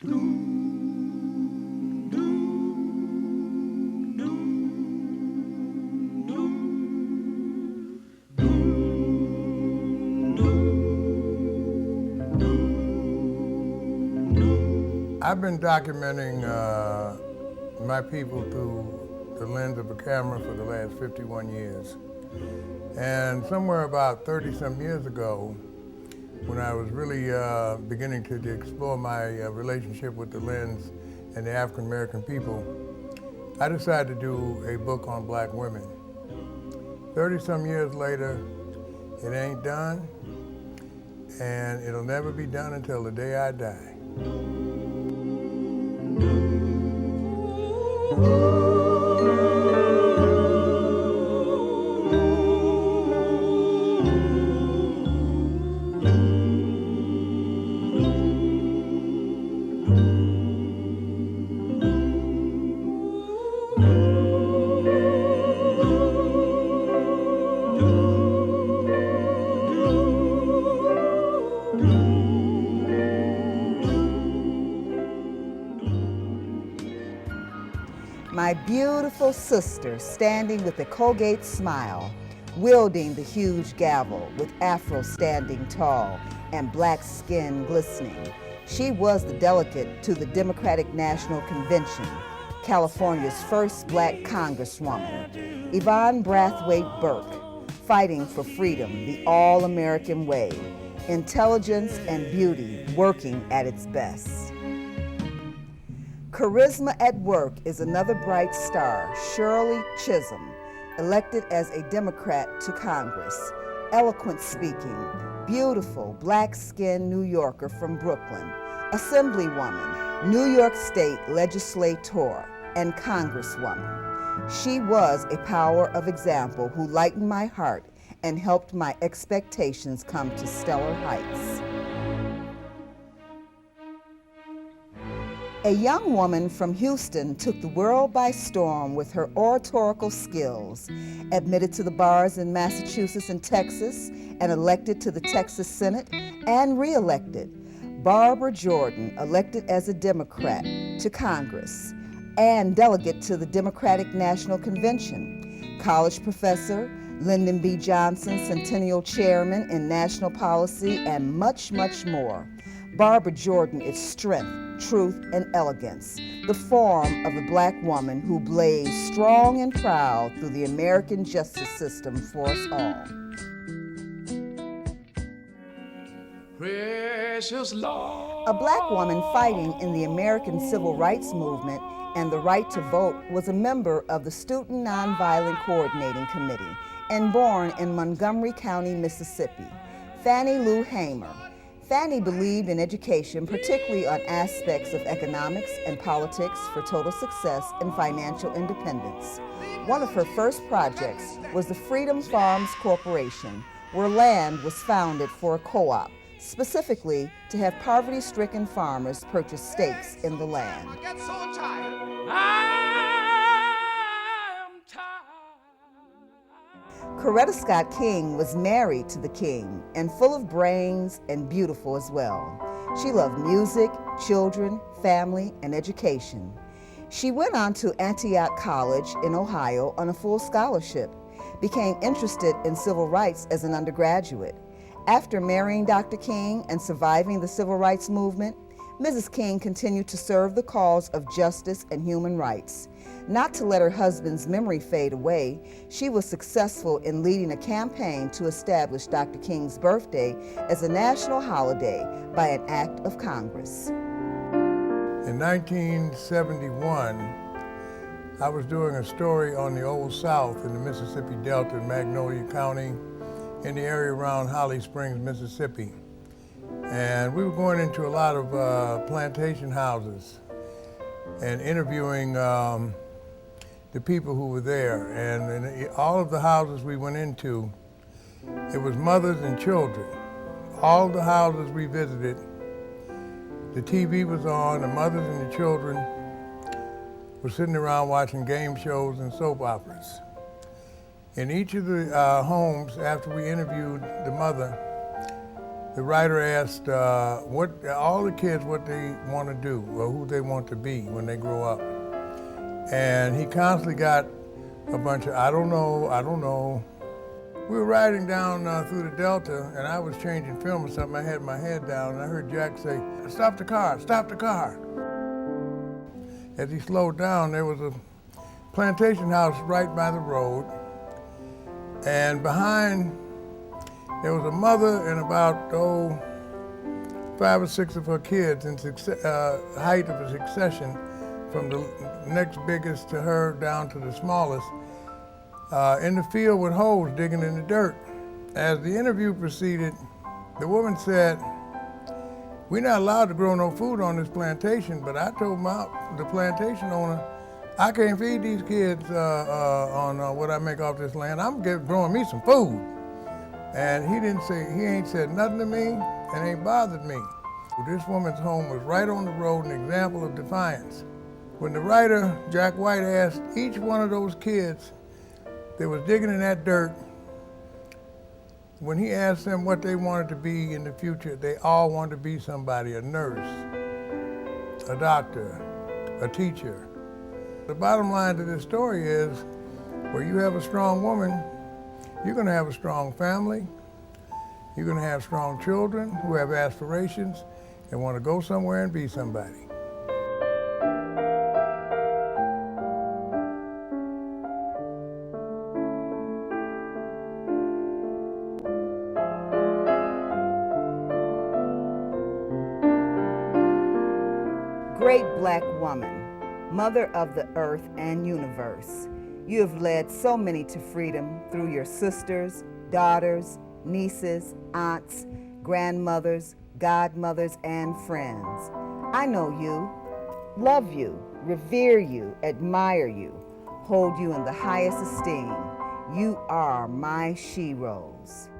I've been documenting my people through the lens of a camera for the last 51 years. And somewhere about 30-some years ago, when I was really beginning to explore my relationship with the lens and the African American people, I decided to do a book on black women. 30-some years later, it ain't done, and it'll never be done until the day I die. My beautiful sister standing with a Colgate smile, wielding the huge gavel with afro standing tall and black skin glistening. She was the delegate to the Democratic National Convention, California's first black congresswoman, Yvonne Brathwaite Burke, fighting for freedom the all-American way, intelligence and beauty working at its best. Charisma at work is another bright star, Shirley Chisholm, elected as a Democrat to Congress, eloquent speaking, beautiful black-skinned New Yorker from Brooklyn, Assemblywoman, New York State legislator, and Congresswoman. She was a power of example who lightened my heart and helped my expectations come to stellar heights. A young woman from Houston took the world by storm with her oratorical skills, admitted to the bars in Massachusetts and Texas, and elected to the Texas Senate and re-elected. Barbara Jordan, elected as a Democrat to Congress and delegate to the Democratic National Convention. College professor, Lyndon B. Johnson, Centennial Chairman in National Policy, and much, much more. Barbara Jordan is strength, truth, and elegance, the form of a black woman who blazed strong and proud through the American justice system for us all. Precious Lord. A black woman fighting in the American Civil Rights Movement and the right to vote was a member of the Student Nonviolent Coordinating Committee and born in Montgomery County, Mississippi. Fannie Lou Hamer. Fannie believed in education, particularly on aspects of economics and politics for total success and financial independence. One of her first projects was the Freedom Farms Corporation, where land was founded for a co-op, specifically to have poverty-stricken farmers purchase stakes in the land. I get so tired. Coretta Scott King was married to the king and full of brains and beautiful as well. She loved music, children, family, and education. She went on to Antioch College in Ohio on a full scholarship, became interested in civil rights as an undergraduate. After marrying Dr. King and surviving the civil rights movement, Mrs. King continued to serve the cause of justice and human rights. Not to let her husband's memory fade away, she was successful in leading a campaign to establish Dr. King's birthday as a national holiday by an act of Congress. In 1971, I was doing a story on the Old South in the Mississippi Delta in Magnolia County, in the area around Holly Springs, Mississippi. And we were going into a lot of plantation houses and interviewing the people who were there. And in all of the houses we went into, it was mothers and children. All the houses we visited, the TV was on, the mothers and the children were sitting around watching game shows and soap operas. In each of the homes, after we interviewed the mother, the writer asked all the kids what they want to do or who they want to be when they grow up. And he constantly got a bunch of, I don't know. We were riding down through the Delta, and I was changing film or something. I had my head down, and I heard Jack say, "Stop the car, stop the car." As he slowed down, there was a plantation house right by the road, and behind there was a mother and about 5 or 6 of her kids in height of a succession, from the next biggest to her down to the smallest, in the field with hoes digging in the dirt. As the interview proceeded, the woman said, "We're not allowed to grow no food on this plantation, but I told the plantation owner, I can't feed these kids on what I make off this land. I'm growing me some food." And he ain't said nothing to me and ain't bothered me. This woman's home was right on the road, an example of defiance. When the writer, Jack White, asked each one of those kids that was digging in that dirt, when he asked them what they wanted to be in the future, they all wanted to be somebody, a nurse, a doctor, a teacher. The bottom line to this story is, where you have a strong woman, you're gonna have a strong family, you're gonna have strong children who have aspirations and wanna go somewhere and be somebody. Great Black woman, mother of the earth and universe, you have led so many to freedom through your sisters, daughters, nieces, aunts, grandmothers, godmothers, and friends. I know you, love you, revere you, admire you, hold you in the highest esteem. You are my sheroes.